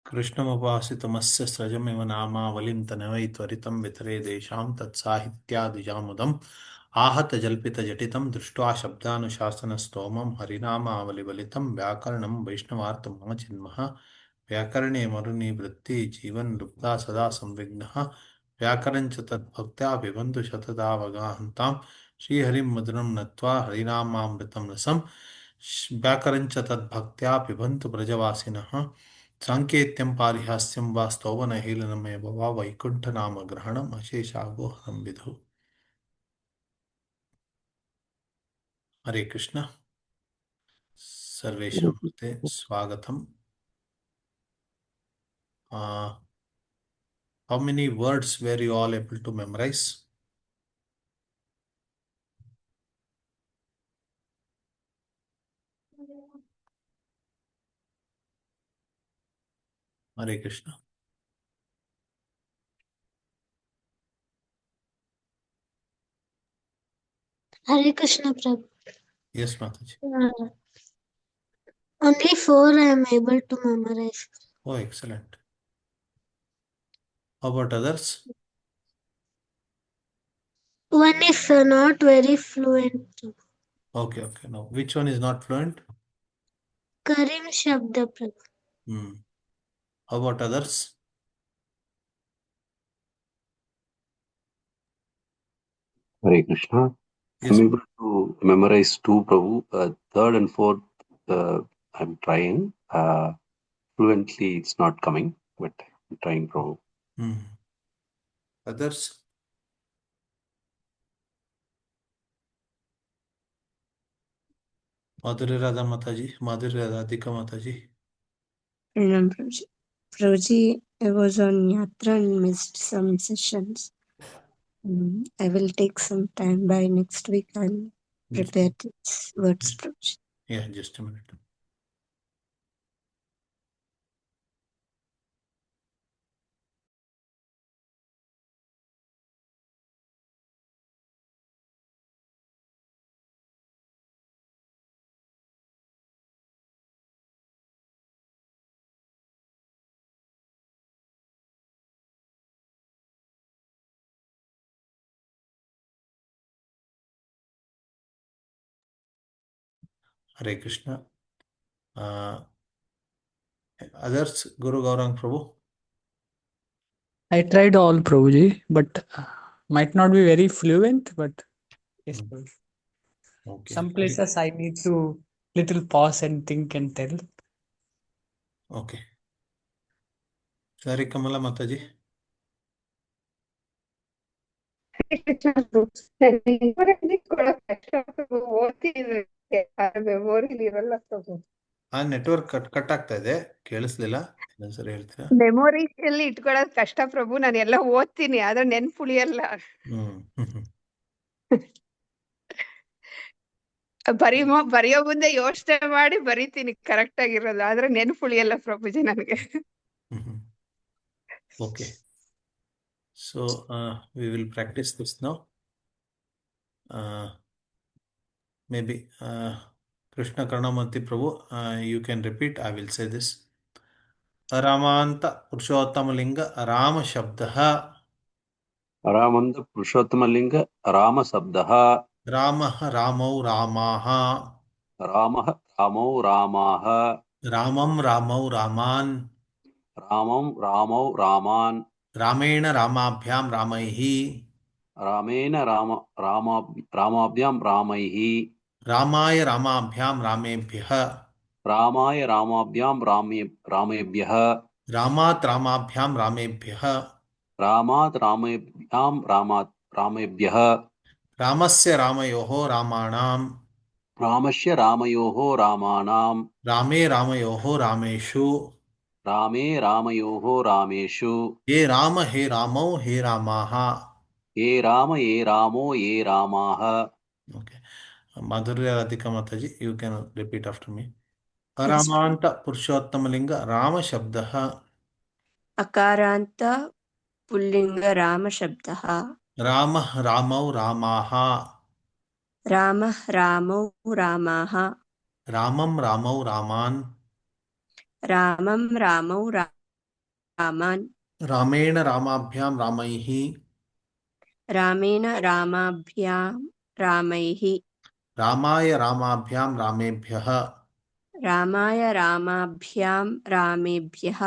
कृष्णमुपासितमस्य स्रजमिव नामावलिं तनवै त्वरितं वितरेदेषां तत्साहित्यादिजामुदम् आहतजल्पितजटितं दृष्ट्वा शब्दानुशासनस्तोमं हरिनामावलिवलितं व्याकरणं वैष्णवार्थमचिन्मः व्याकरणे मरुनिवृत्ति जीवन् लुप्ता सदा संविघ्नः व्याकरणञ्च तद्भक्त्या पिबन्तु शतदावगाहन्तां श्रीहरिं मधुरं नत्वा हरिनामामृतं रसं व्याकरणञ्च तद्भक्त्या पिबन्तु ब्रजवासिनः साङ्केत्यं पारिहास्यं वा स्तौवनहेलनमेव वा वैकुण्ठनामग्रहणम् अशेषागोहरं विधौ। हरे कृष्ण। सर्वेषां कृते स्वागतम्। How many words were you all able to memorize? Hare Krishna. Hare Krishna Prabhu. Yes, Mataji. Only 4 I am able to memorize. Oh, excellent. How about others? One is not very fluent. Okay, okay. Now, which one is not fluent? Karim Shabda Prabhu. How about others? Hare Krishna. Yes. I'm able to memorize two, Prabhu. Third and fourth, I'm trying. Fluently, it's not coming, but I'm trying, Prabhu. Others? Madhuri Radha Mataji, Madhuri Radhika Mataji. Pranam Prabhuji. Prabhuji, I was on Yatra and missed some sessions. I will take some time. By next week, I'll prepare these words, Prabhuji. Yeah, just a minute. Hare Krishna. Others, Guru Gaurang Prabhu. I tried all, Prabhuji, but might not be very fluent, but yes, Prabhuji. Okay. Some places I need to little pause and think and tell. Okay. Sari Kamala Mataji. ಆ network cut ಆಗ್ತಾ ಇದೆ, ಕೇಳಿಸ್ಲಿಲ್ಲ. ಇನ್ನೊಂದ್ಸರಿ ಹೇಳ್ತೀರಾ? Memory ಅಲ್ಲಿ ಇಟ್ಕೊಳ್ಳೋದು ಕಷ್ಟ ಪ್ರಭು. ನಾನು ಎಲ್ಲ ಓದ್ತೀನಿ, ಆದ್ರೆ ನೆನ್ಪುಳಿಯಲ್ಲ. ಬರೆಯೋ ಮುಂದೆ ಯೋಚನೆ ಮಾಡಿ ಬರೀತೀನಿ ಕರೆಕ್ಟ್ ಆಗಿರೋದು, ಆದ್ರೆ ನೆನ್ಪುಳಿಯಲ್ಲ ಪ್ರಭುಜಿ ನನಗೆ. Okay. So we will practice this now. Maybe Krishna Karnamurti Prabhu, you can repeat. I will say this. Ramanta Purushottam-linga Rama Shabdaha. Ramanta Purushottam-linga Rama Sabdaha. Ramah Ramau Ramaha. Ramah Ramau Ramaha. Ramam Ramau Raman. Ramam Ramau Raman. Ramena Ramabhyam Ramaihi. Ramena Ramabhyam Ramaihi. Ramaya Ramabhyam Ramebhyah. Ramaya Ramabhyam Ramebhyah. Ramat Ramabhyam Ramebhyah. Ramat Ramabhyam Ramebhyah. Ramasya Ramayoho Ramanam. Ramasya Ramayoho Ramanam. Rame Ramayoho Rameshu. Rame Ramayoho Rameshu. Ye Rama He Ramo He Ramaha. Ye Rama Ye Ramo Ye Ramaha. Okay. Madhurya Radhika Mataji, you can repeat after me. Aramanta Purushottam-linga Rama Shabdaha. Akaranta Pullinga Rama Shabdaha. Ramah Ramau Ramaha. Ramah Ramau Ramaha. Ramam Ramau Raman. Ramam Ramau रामान् रामेण रामाभ्यां रामैः रामेण रामाभ्यां रामैः रामाय रामाभ्यां रामेभ्यः रामाय रामाभ्यां रामेभ्यः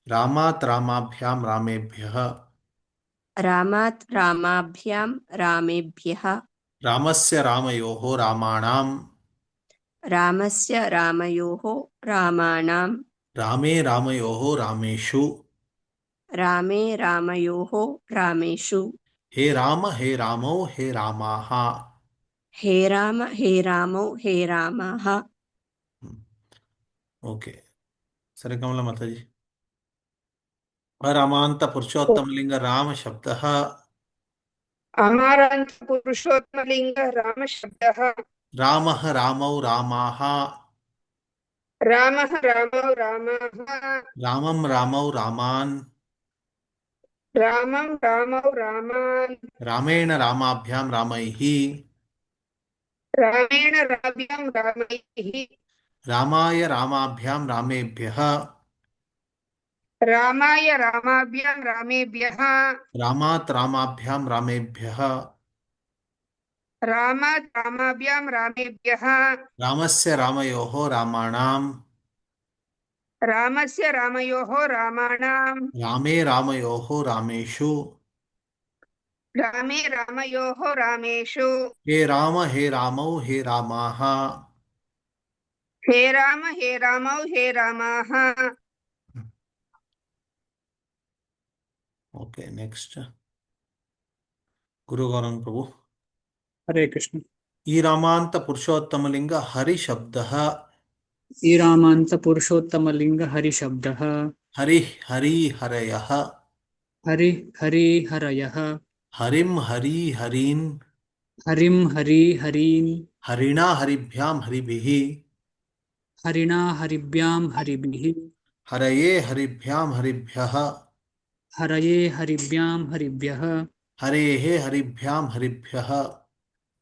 रामात् रामाभ्यां रामेभ्यः रामात् रामाभ्यां रामेभ्यः रामस्य रामयोः रामाणां रामस्य रामयोः रामाणां रामे रामयोः रामेषु रामे रामयोः रामेषु हे राम हे रामौ हे रामाः हे राम हे रामौ हे रामाः ओके सरे कमला माताजी रामांत पुरुषोत्तमलिंग राम शब्दः अमारान्त पुरुषोत्तमलिङ्ग रामशब्दः रामः रामौ रामाः रामः रामौ रामाः रामं रामौ रामान् रामं रामौ रामान् रामेण रामाभ्यां रामैः रामेण राभ्यां रामैः रामाय रामाभ्यां रामेभ्यः रामाय रामाभ्यां रामेभ्यः रामात् रामाभ्यां रामेभ्यः रामात् रामाभ्यां रामेभ्यः रामस्य रामयोः रामाणां रामस्य रामयोः रामाणां रामे रामयोः रामेषु रामे रामयोः रामेषु हे राम हे रामौ हे रामाः हे राम हे रामौ हे रामाः ओके नेक्स्ट गुरु गौरंग प्रभु हरे कृष्ण ಈ ರಾಮಾಂತ ಪುರುಷೋತ್ತಮಲಿಂಗ ಹರಿ ಶಬ್ದ ईरामान्तपुरुषोत्तमलिङ्ग हरिशब्दः ಹರಿ ಹರಿ ಹರಯ हरि हरि हरयः ಹರಿಂ ಹರಿ ಹರೀನ್ हरिं हरि हरीन् ಹರಿಣಾ ಹರಿಭ್ಯಾಂ ಹರಿಭಿಃ हरिणा हरिभ्यां हरिभिः ಹರಯೇ ಹರಿಭ್ಯಾಂ ಹರಿಭ್ಯಃ हरये हरिभ्यां हरिभ्यः ಹರೇಃ ಹರಿಭ್ಯಾಂ ಹರಿಭ್ಯಃ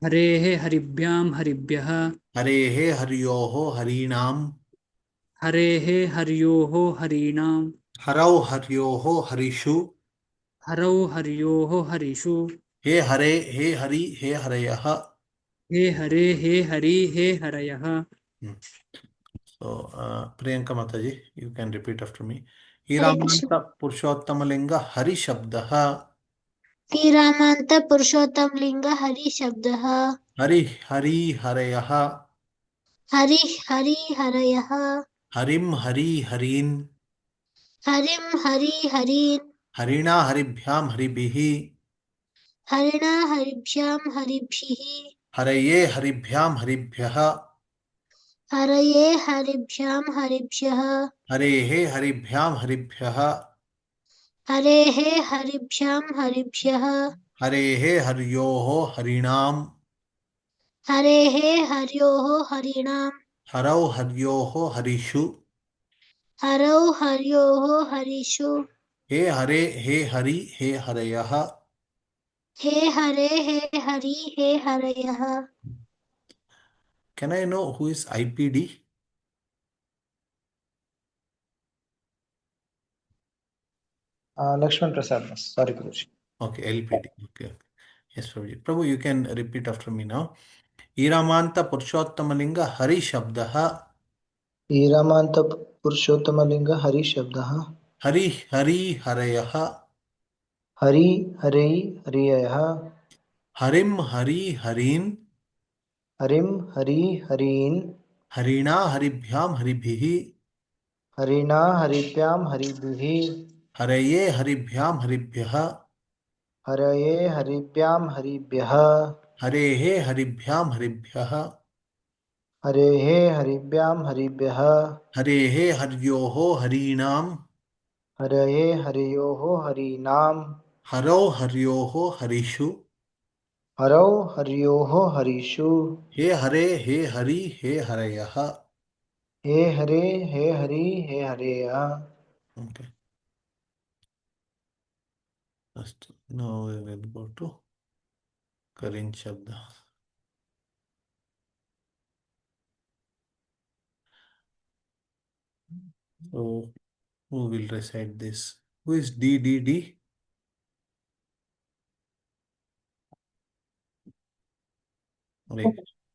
हरेः हरिभ्यां हरिभ्यः ಹರೇಃ ಹರ್ಯೋಃ ಹರೀಣಾಂ हरेः हर्योः हरीणां ಹರೌ ಹರ್ಯೋಃ ಹರಿಷು हरौ हर्योः हरिषु ಹೇ ಹರೇ ಹೇ ಹರಿ ಹೇ ಹರಯಃ हे हरे हे हरि हे हरयः so Priyanka Mataji you can repeat after me ಈ ಹರೇ ಕೃಷ್ಣ. ರಾಮಾಂತ ಪುರುಷೋತ್ತಮಲಿಂಗ ಹರಿ ಶಬ್ದ श्रीरामान्त पुरुषोत्तमलिङ्ग हरि शब्दः हरि हरि हरयः हरिः हरि हरयः हरिं हरि हरीन् हरिं हरि हरीन् हरिणा हरिभ्यां हरिभिः हरिणा हरिभ्यां हरिभिः हरये हरिभ्यां हरिभ्यः हरये हरिभ्यां हरिभ्यः हरेः हरिभ्यां हरिभ्यः हरेः हरिभ्यां हरिभ्यः हरेः हर्योः हरिणां हरेः हर्योः हरिणां हरौ हर्योः हरिषु हरौ हर्योः हरिषु हे हरे हे हरि हे हरयः हे हरे हे हरि हे हरयः Can I know who is IPD? Lakshman Prasad, sorry, Guruji. Okay, LPD. Okay. Yes, Prabhuji. Prabhu, you can repeat after me now. Iramanta Purushottamalinger Hari Shabdah ईरामांत पुरुषोत्तमलिंग Hari शब्दः Hari Hari Harayaha Hari Hari हरियः Harim Hari Harin हरिं Hari हरीन् Harina Haribhyam Haribhihi हरिणा हरिभ्यां हरिभिः Haraye Haribhyam Haribhyaha हरये हरिभ्यां हरिभ्यः Harehe Haribhyam Haribhyaha हरेः हरिभ्यां हरिभ्यः Harehe Haryoho Harinam हरये हरयोः हरीणां Harau Haryoho Harishu हरौ हर्योः हरिषु He Hare He Hari He Harayaha. हे हरे हे हरि हे हरेय Okay. Just now we will go to Karin Shabda. So who will recite this? Who is D? Right.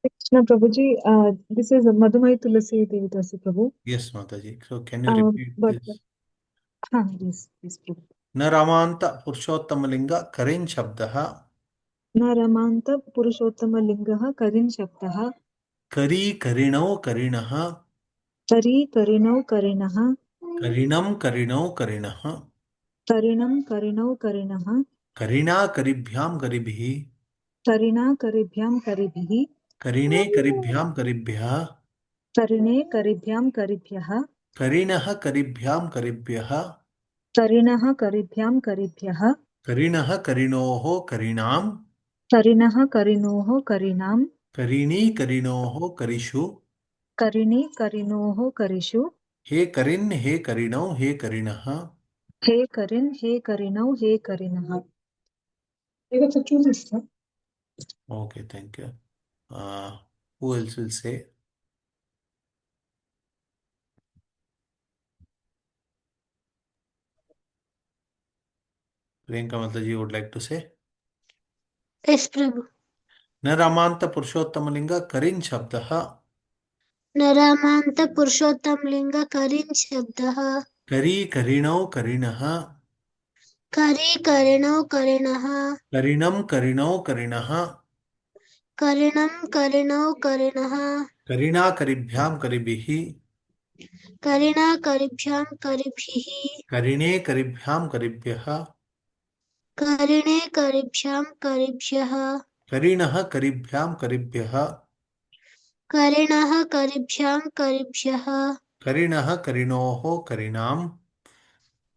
Krishna Prabhuji, this is Madhumai Tulasi Devadasi Prabhu. Yes, Mataji. So can you repeat But this? yes, Prabhu. न रामांत पुरुषोत्तमलिंग करिन् शब्दः न रमान्त पुरुषोत्तमलिङ्गः करिन् शब्दः करी करिणौ करिणः करी करिणौ करिणः करिणं करिणौ करिणः करिणं करिणौ करिणः करिणा करिभ्यां करिभिः करिणा करिभ्यां करिभिः करिणे करिभ्यां करिभ्यः करिणे करिभ्यां करिभ्यः करिणः करिभ्यां करिभ्यः करिणः करिभ्यां करिभ्यः करिणः करिणोः करिणां करिणः करिणोः करिणां करिणी करिणोः करिषु करिणी करिणोः करिषु हे करिन् हे करिणौ हे करिणः हे करिन् हे करिणौ हे करिणः. You have to choose this, sir. Okay, thank you. Who else will say? Priyanka Mataji would like to say. Yes, Prabhu. न रामांत पुरुषोत्तमलिंग करिन् शब्दः न रामान्त पुरुषोत्तम लिंग करिन् शब्दः करी करिणौ करिणः करी करिणौ करिणः करिणं करिणौ करिणः करिणं करिणौ करिणः करिणा करिभ्यां करिभिः करिणा करिभ्यां करिभिः करिणे करिभ्यां करिभ्यः करिणे करिभ्यां करिभ्यः करिणः करिभ्यां करिभ्यः करिणः करिभ्यां करिभ्यः करिणः करिणोः करिणां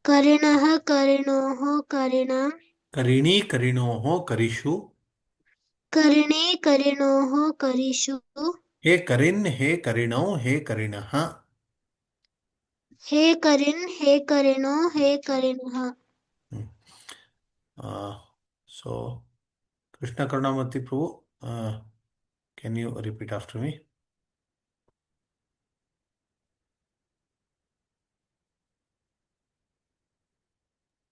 करिणः करिणोः करिणां करिणी करिणोः करिषु करिणे करिणोः करिषु हे करिन् हे करिणौ हे करिणः हे करिन् हे करिणो हे करिणः. So Krishna Karunamurthy Prabhu, can you repeat after me?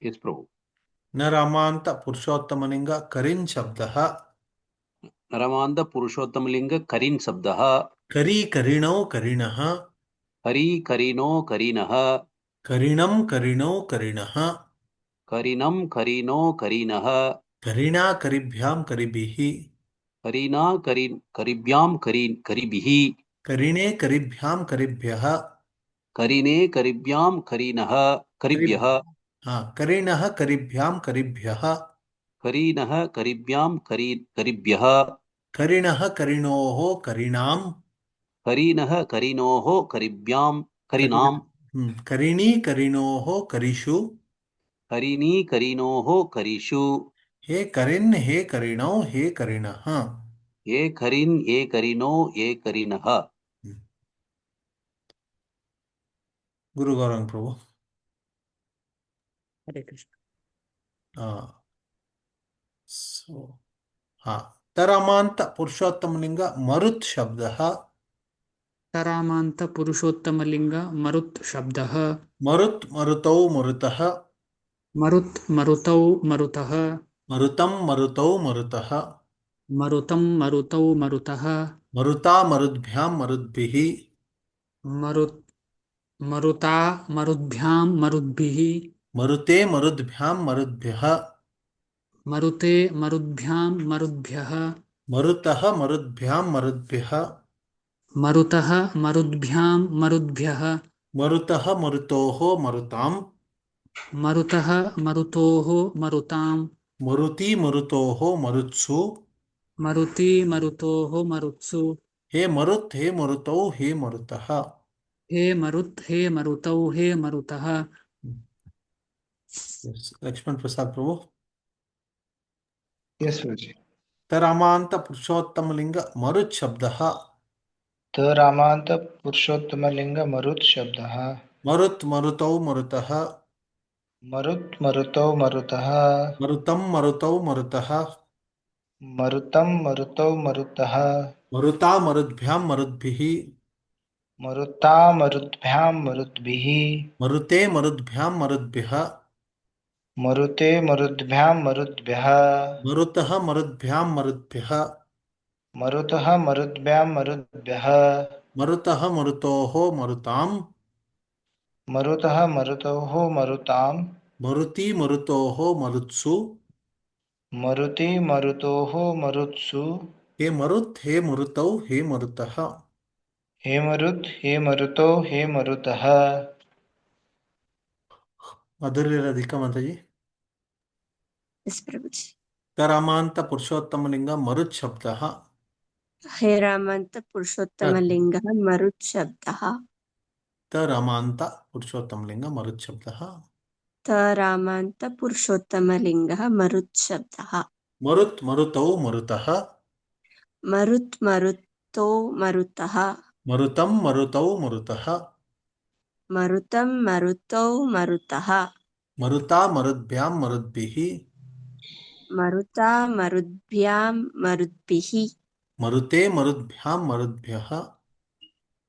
Yes, Prabhu. न रामांत पुरुषोत्तमलिंग करिन् शब्दः Ramanda Purushottamlinga Karin Sabdaha करी करिणौ करिणः Hari Karino Karinaha करिणं करिणौ करिणः Karinam Karino Karinaha करिणा करिभ्यां करिभिः Karina Karin Karibhyam Karin Karibihi करिणे करिभ्यां करिभ्यः Karine Karibhyam Karinaha Karibhyaha करिणः करिभ्यां करिभ्यः Karinaha Karibhyam Karibhyaha करिणः करिणोः करिणां Karinaha Karinoho Karibhyam Karinam करिणी करिणोः करिषु Karini Karinoho Karishu हे करिन् हे करिणौ हे करिणः. Ye Karin Ye Karino Ye Karinaha. गुरु गौरंग प्रभु. हरे कृष्ण. तरामांत पुरुषोत्तमलिंग मरुत् शब्दः तरामांत पुरुषोत्तमलिंग मरुत् शब्दः मरुत् मरुतौ मरुतः मरुत् मरुतौ मरुतः मरुतं मरुतौ मरुतः मरुतं मरुतौ मरुतः मरुता मरुद्भ्यां मरुद्भिः मरुत् मरुता मरुद्भ्यां मरुद्भिः मरुते मरुद्भ्यां मरुद्भ्यः मरुते मरुद्भ्यां मरुद्भ्यः मरुतः मरुद्भ्यां मरुद्भ्यः मरुतः मरुद्भ्यां मरुद्भ्यः मरुतः मरुतोः मरुतां मरुतः मरुतोः मरुतां मरुति मरुतोः मरुत्सु मरुति मरुतोः मरुत्सु हे मरुत् हे मरुतौ हे मरुतः. हे मरुत् हे मरुतौ हे मरुतः. लक्ष्मण प्रसाद प्रभु. Yes, Prabhuji. तरामांत पुरुषोत्तमलिंग मरुत् शब्दः तरामांत पुरुषोत्तमलिंग मरुत् शब्दः मरुत् मरुतौ मरुतः मरुत् मरुतौ मरुतः मरुतं मरुतौ मरुतः मरुतं मरुतौ मरुतः मरुता मरुद्भ्यां मरुद्भिः मरुता मरुद्भ्यां मरुद्भिः मरुते मरुद्भ्यां मरुद्भ्यः मरुते मरुद्भ्यां मरुद्भ्यः मरुतः मरुद्भ्यां मरुद्भ्यः मरुतः मरुद्भ्यां मरुद्भ्यः मरुतः मरुतोः मरुतां मरुतः मरुतोः मरुतां मरुति मरुतोः मरुत्सु मरुति मरुतोः मरुत्सु हे मरुत् हे मरुतौ हे मरुतः हे मरुत् हे मरुतो हे मरुतः मधुरिरधिक माताजी Yes, Prabhuji. करामांत पुरुषोत्तमलिंग मरुत् शब्दः हे रामन्त पुरुषोत्तमलिङ्गः मरुत् शब्दः तरामांत पुरुषोत्तमलिंग मरुत् शब्दः त रामान्त पुरुषोत्तमलिङ्गः मरुत् शब्दः मरुत् मरुतौ मरुतः मरुत् मरुतो मरुतः मरुतं मरुतौ मरुतः मरुतं मरुतौ मरुतः मरुता मरुद्भ्यां मरुद्भिः मरुता मरुद्भ्यां मरुद्भिः मरुते मरुद्भ्यां मरुद्भ्यः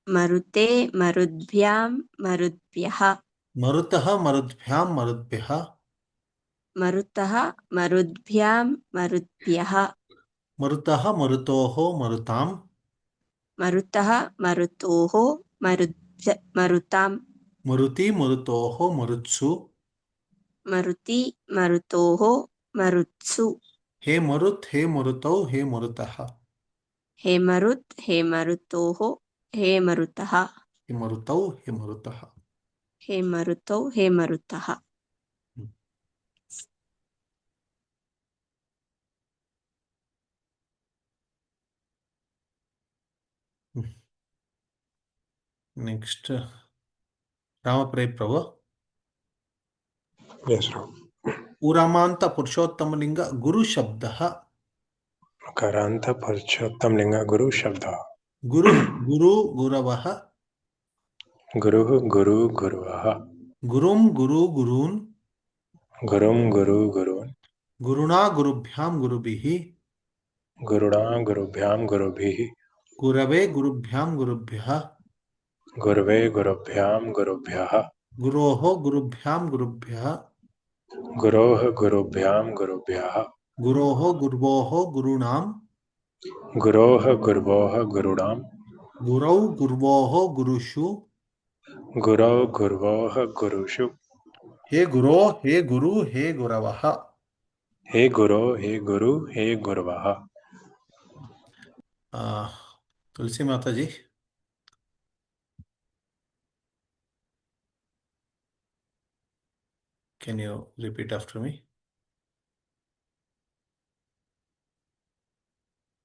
मरुते मरुद्भ्यां मरुद्भ्यः मरुतः मरुद्भ्यां मरुद्भ्यः मरुतः मरुद्भ्यां मरुद्भ्यः मरुतः मरुतोः मरुतां मरुतः मरुतोः मरुतां मरुति मरुतोः मरुत्सु मरुति मरुतोः मरुत्सु हे मरुत् हे मरुतौ हे मरुतः हे मरुत् हे मरुतोः हे मरुतः हे मरुतौ हे मरुतः हे मरुतौ हे मरुतः नेक्स्ट रामप्रे प्रभु Yes, sir. उरामांत पुरुषोत्तमलिंग गुरु शब्दः Karanta Purushottam Linga Guru Shabda. गुरु गुरु गुरवः Guru Guru Guruvaha. गुरुं गुरु गुरून् Gurum Guru Gurun. गुरुणा गुरुभ्यां गुरुभिः Guruna Gurubhyam Gurubhihi. गुरवे गुरुभ्यां गुरुभ्यः Guruve Gurubhyam Gurubhyaha. गुरोः गुरुभ्यां गुरुभ्यः Guroh Gurubhyam Gurubhyaha. गुरोः गुर्वोः गुरूणां Guroh Gurvoh Gurunam. गुरौ गुर्वोः गुरुषु Gurau Gurvoh Gurushu. हे गुरो हे गुरु हे गुरवः He Guru He Guru He Guruvaha. Tulsi माता ji can you repeat after me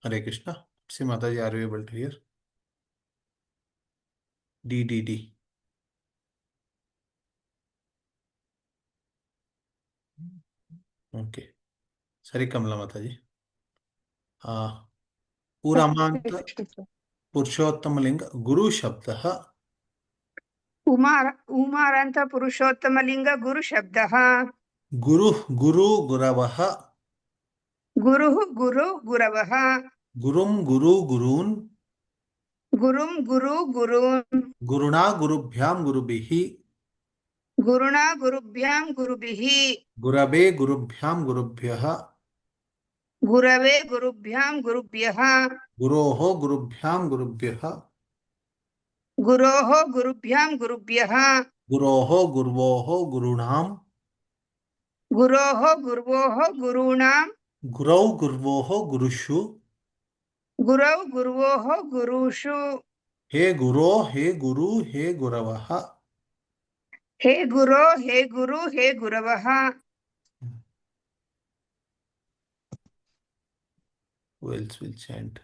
Hare Krishna Tulsi माता ji are you able to hear डी ओके सरी कमला माता जी उरामांत पुरुषोत्तमलिंग गुरु शब्दः उमारान्त पुरुषोत्तमलिङ्ग गुरु शब्दः गुरु गुरु गुरवः गुरुः गुरु गुरवः गुरुं गुरु गुरून् गुरुं गुरु गुरून् गुरुणा गुरुभ्यां गुरुभिः गुरुणा गुरुभ्यां गुरुभिः गुरवे गुरुभ्यां गुरुभ्यः गुरवे गुरुभ्यां गुरुभ्यः गुरोः गुरुभ्यां गुरुभ्यः गुरोः गुरुभ्यां गुरुभ्यः गुरोः गुर्वोः गुरूणां गुरोः गुर्वोः गुरूणां गुरौ गुर्वोः गुरुषु गुरौ गुर्वोः गुरुषु हे गुरो हे गुरु हे गुरवः हे गुरो हे गुरु हे गुरवः Who else will chant?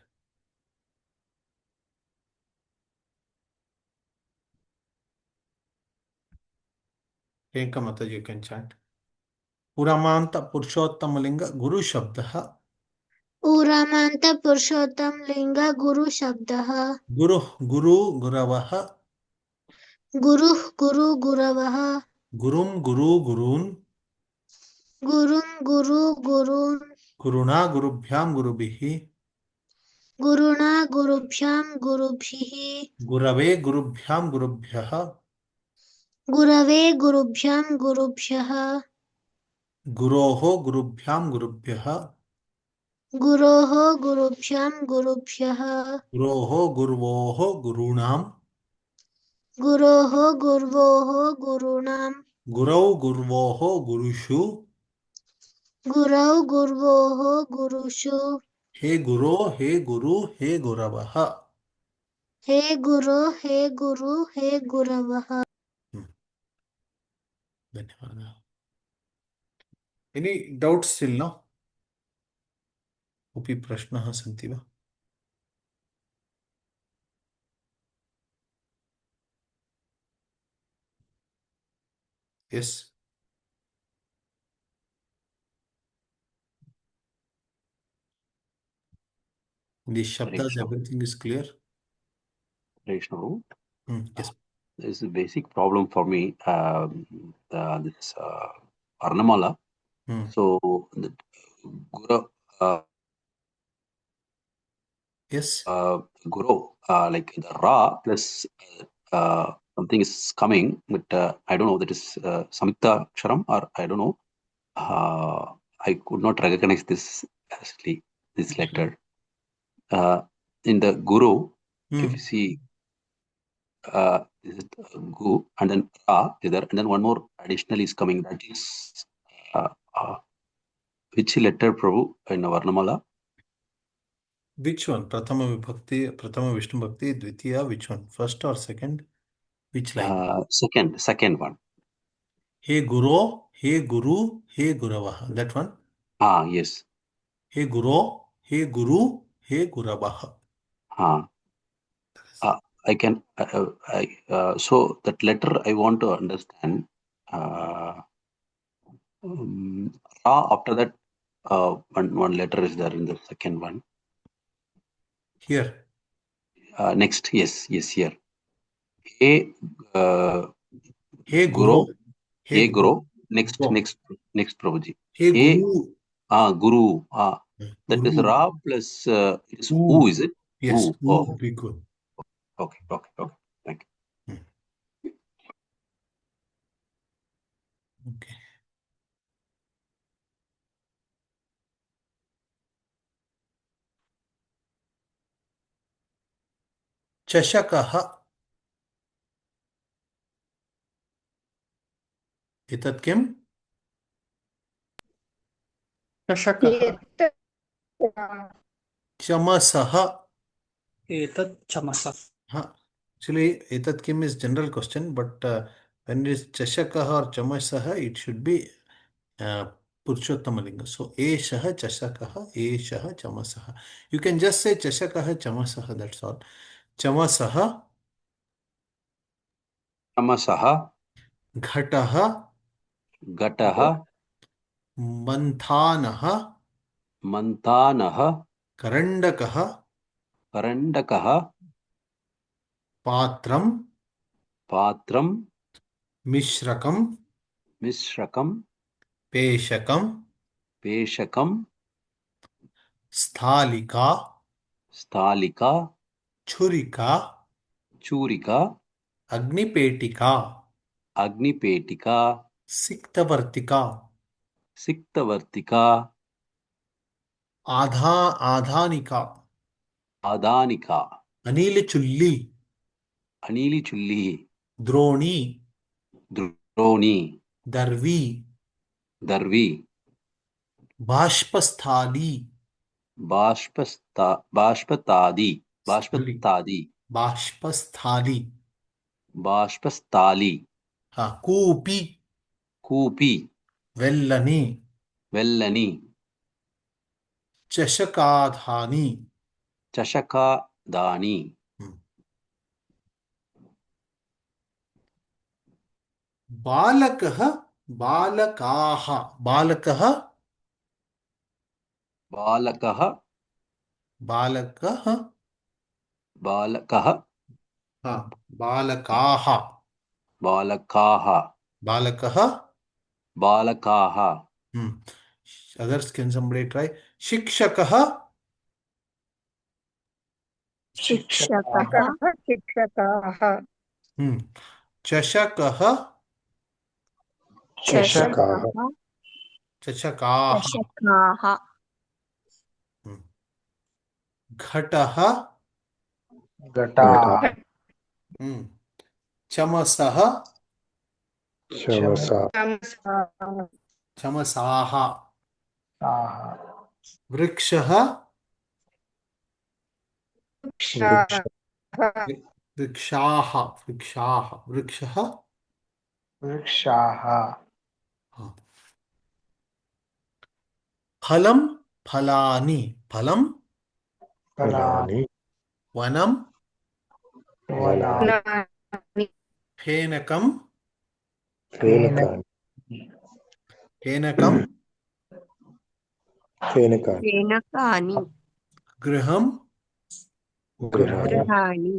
Priyanka Mataji, you can chant. Uramanta Purushottamalinger Guru Shabdah. उरामांत पुरुषोत्तम लिंग गुरु शब्दः Guru Guru Guravah. गुरुः गुरु गुरवः Gurum Guru Gurun. गुरुं गुरु गुरून् Guruna Gurubhyam Gurubihi. गुरुणा गुरुभ्यां गुरुभिः Gurave Gurubhyam Gurubhyaha. गुरवे गुरुभ्यां गुरुभ्यः गुरोः गुरुभ्यां गुरुभ्यः गुरोः गुरुभ्यां गुरुभ्यः गुरोः गुर्वोः गुरूणां गुरोः गुर्वोः गुरूणां गुरौ गुर्वोः गुरुषु गुरौ गुर्वोः गुरुषु हे गुरो हे गुरु हे गुरवः. हे गुरो हे गुरु हे गुरवः. धन्यवादः. एनी डौट्स् स्टिल् न? कोऽपि प्रश्नः सन्ति वा? Yes. The shabdas, Hare everything is clear. Krishna Prabhu. Yes. There's a basic problem for me. This Varnamala. So the Guru, Yes. Guru, like the Ra plus something is coming, but I don't know that is Samyukta Ksharam or I don't know. I could not recognize this actually, this letter. In the Guru, if you see this is Gu and then Ra is there, and then one more additional is coming. That is which letter, Prabhu, in Varnamala? Which one? Prathama Vibhakti, Prathama Vishnu Bhakti, Dvitiya, which one? First or second? Which line? Second one. He Guru, He Guru, He Guravaha. That one? Yes. He Guru, He Guru, He Guravaha. I can, so that letter I want to understand. After that, one letter is there in the second one. Here. Next, yes, here. Hey Guru. Hey Guru. Next, Prabhuji. Hey Guru. Guru. That is Ra plus it is U, is it? Yes. U. Oh, very good. Okay. Thank you. Okay. चषकः एतत् किम्? चषकः चमसः. एतत् चमसः. Actually, etat kim is general question, but when it is chashakah or chamasah, it should be Purushottama Linga. So, Eshah chashakah, Eshah chamasah. You can just say chashakah chamasah, that's all. Chamasah. Chamasah. Ghataha. Manthanah. Karandakah. Patram. Mishrakam. Peshakam. Sthalika. Churika. Agnipetika. Siktavartika. Adhanika. Anilichulli. Droni. Darvi. Bashpasthali. Bashpasthali. Kupi. Vellani. Chashakadhani. Balakah. Balakaha. Balakah. Balakaha. Balakaha. Balakaha. Others, can somebody try? Shikshakah. Shikshakah. शिक्षकाः Chashakah. चषकाः चषकाः चषकाः हम्म। घटः घटाः हम्म। चमसः चमसा चमसाः चमसाः वृक्षः वृक्ष वृक्षाः वृक्षाः वृक्षः वृक्षाः हाँ। फलं फलानि फलं फलानि फलानि वनं वनानि फेनकं फेनकानि फेनकं फेनकानि फेनकानि गृहं गृहाणि गृहाणि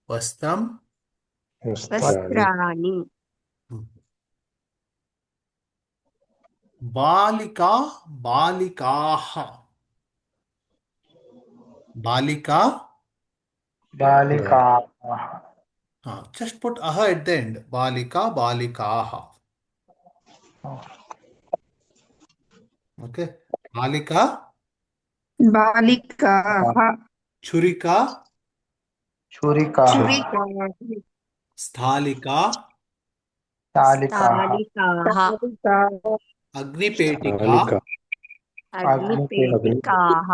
वस्त्रं वस्त्राणि वस्त्राणि बालिका बालिकाः बालिका बालिकाः हाँ just put aha at the end बालिका बालिकाः okay बालिका बालिकाः छुरिका छुरिकाः छुरिकाः स्थालिका तालिकाः स्थालिकाः अग्निपेटिका स्थालिका अग्निपेटिकाः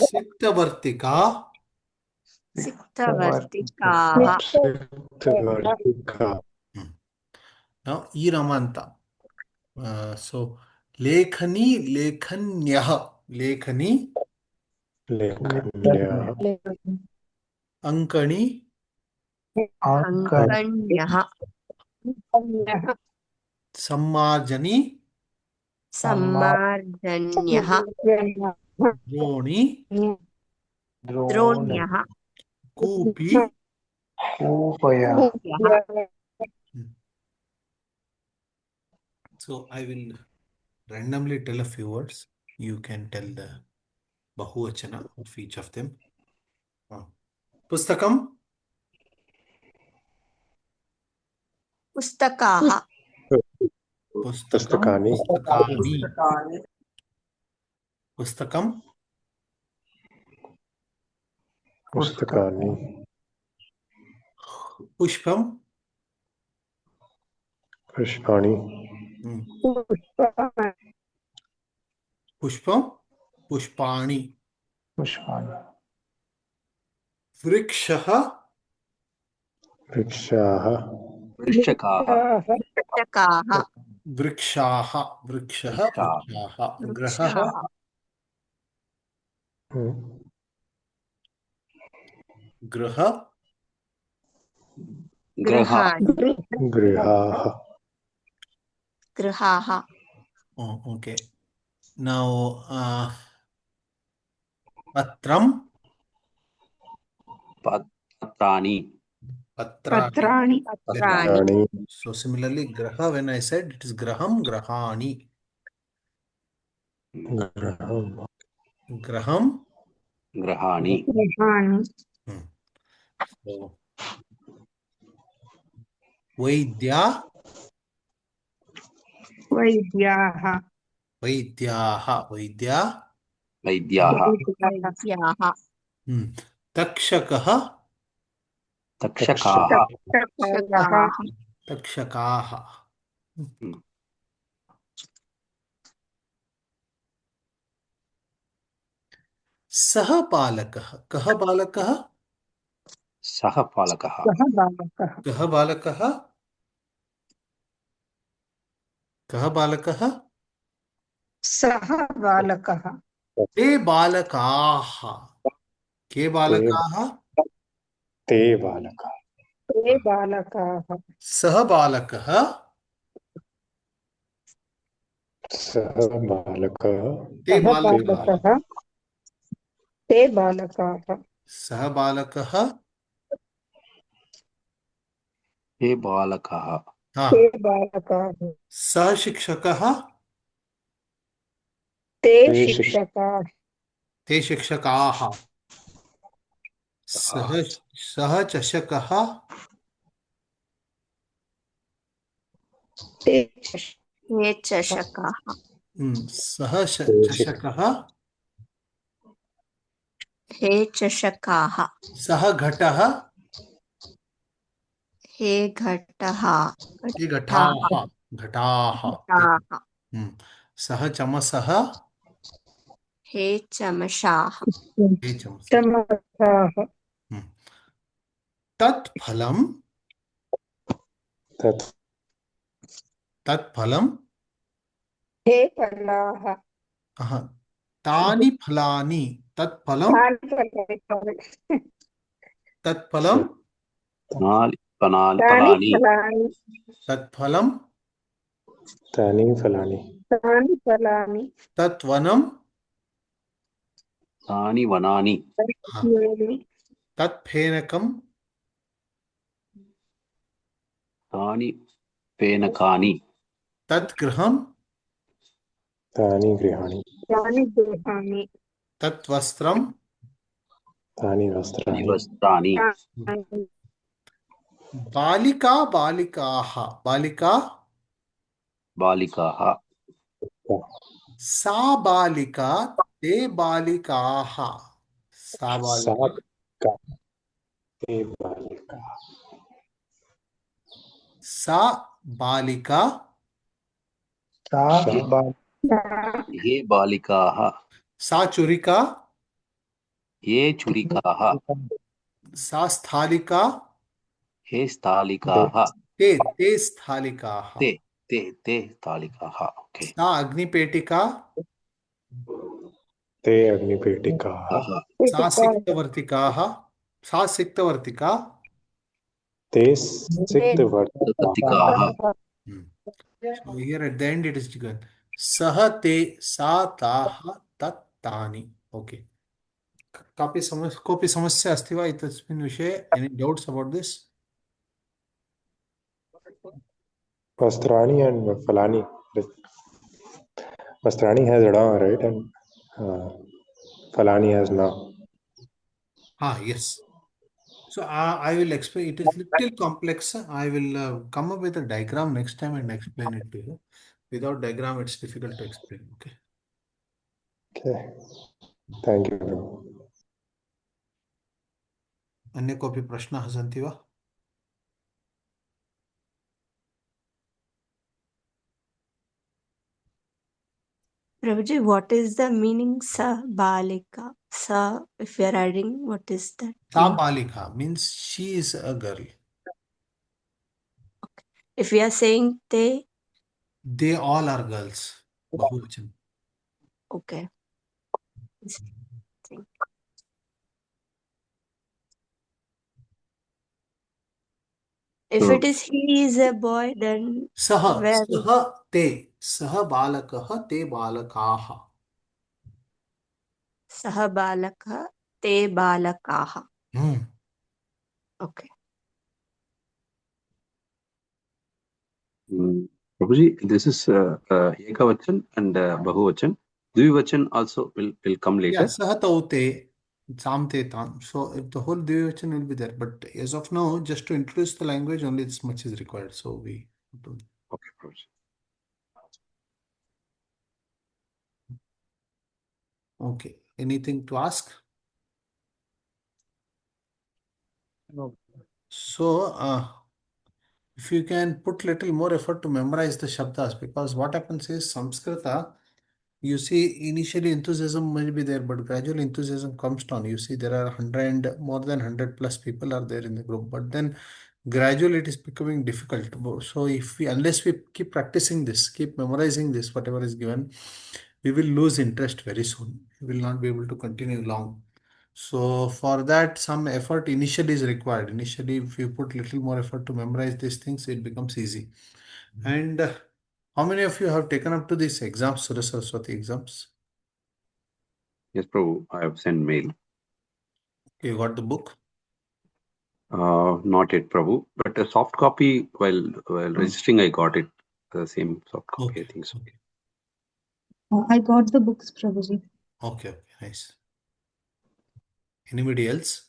सिक्तवर्तिका सिक्तवर्तिकाः सिक्तवर्तिका now iramanta so लेखनी लेखन्यः लेखनी लेखन्यः अंकणी अङ्कण्यः सम्मार्जनी सम्मार्जन्यः द्रोणी द्रोण्यः कूपी कूपयः so I will randomly tell a few words you can tell the bahuvachana of each of them pustakam पुस्तकाः pustakam पुस्तकानि pustakani pustakam पुस्तकानि pushpam पुष्पाणि pushpam pushpani पुष्पाणि vrikshah वृक्षाः वृक्षकाः पुस्तकाः वृक्षाः वृक्षः वृक्षाः ग्रहः वृक्षाः गृह गृहाणि गृहाः गृहाः oh, okay now patram पत्राणि patrani पत्राणि so similarly graha when I said it is graham grahani गृहम् graham गृहाणि गृहाणि so vaidya वैद्याः वैद्याः वैद्या वैद्याः वैद्याः तक्षकः तक्षकाः तक्षकाः तक्षकाः सः बालकः कः बालकः सः बालकः सः बालकः कः बालकः कः बालकः सः बालकः ते बालकाः के बालकाः ते बालकाः ते बालकाः सः बालकः सः बालकः ते सः बालकाः बालकः ते बालकाः सः बालकः हे बालकः हाँ ते बालकाः सः शिक्षकः ते ते शिक्षकाः ते शिक्षकाः सः सः चषकः ते हे चषकाः सः चषकः हे चषकाः सः घटः हे घटः ये घटाः घटाः घटाः सः चमसः हे चमसाः ये चमसः चमसाः तत् फलं तत् हे फलाः तानि फलानि तत् फलं तानि तानि फलानि फलानि तत् फलं तानि फलानि तानि फलानि तत् वनं तानि वनानि तत् फेनकं तानि फेनकानि तत् गृहं तानि गृहाणि तानि गृहाणि तत् वस्त्रं तानि तानि वस्त्राणि वस्त्राणि बालिका बालिकाः बालिका बालिकाः सा बालिका ते बालिकाः सा सा बालिका ते बालिका सा बालिका सा ये ये बालिकाः सा चुरिका ये छुरिकाः सा स्थालिका हे स्थालिकाः ते स्थालिकाः ते ते स्थालिकाः ओके सा अग्निपेटिका ते अग्निपेटिकाः सा सिक्तवर्तिकाः सा सिक्तवर्तिका ते सिक्तवर्तिकाः So here at the end it is given सह ते सा ताः तत् तानि ओके कोऽपि समस्या अस्ति वा एतस्मिन् विषये एनी डाउट्स अबाउट दिस वस्त्राणि and falani. Vastrani has ada, right, and falani has na. Yes. So I will explain. It is little complex. I will come up with a diagram next time and explain it to you. Without diagram, it's difficult to explain. Okay. Okay. Thank you. अन्य कोऽपि प्रश्नाः सन्ति वा? Prabhuji, what is the meaning sa balika? Sa, if we are adding, what is that? Sa balika means she is a girl. Okay. If we are saying They all are girls. Bahuvachan. Okay. If it is he is a boy, then Saha where te saha balakah te balakaah. Saha balaka te balakaha. Okay. Prabhuji, this is Ekavachan and Bahuvachan. Dvivachan also will come later. Yeah, saha taute samte tam. So if the whole Dvivachan will be there, but as of now, just to introduce the language, only this much is required. So we do. Okay, Prabhuji. Okay. Anything to ask? No. So if you can put little more effort to memorize the shabdas, because what happens is Samskrita, you see, initially enthusiasm might be there, but gradually enthusiasm comes down. You see, there are more than 100 plus people are there in the group, but then gradually it is becoming difficult. So unless we keep practicing this, keep memorizing this, whatever is given, we will lose interest very soon. We will not be able to continue long. So for that, some effort initially is required. Initially, if you put little more effort to memorize these things, it becomes easy. And how many of you have taken up to these exams, Surya Saraswati exams? Yes, Prabhu, I have sent mail. You got the book? Not yet, Prabhu, but a soft copy while registering, I got it. The same soft copy, Okay. I think so. Okay. I got the books, Prabhuji. Okay. Nice. Anybody else?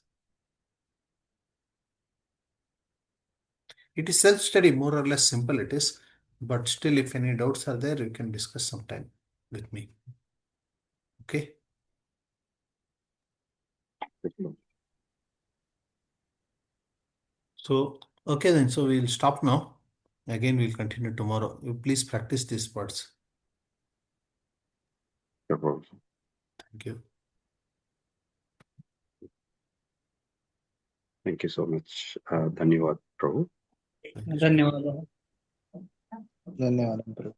It is self-study, more or less simple it is. But still, if any doubts are there, you can discuss sometime with me. Okay. So, okay then. So we'll stop now. Again, we'll continue tomorrow. You please practice these words. Thank you. Thank you so much. Dhanyavad, Prabhu. ಧನ್ಯವಾದ. ಧನ್ಯವಾದ ಪ್ರಭು.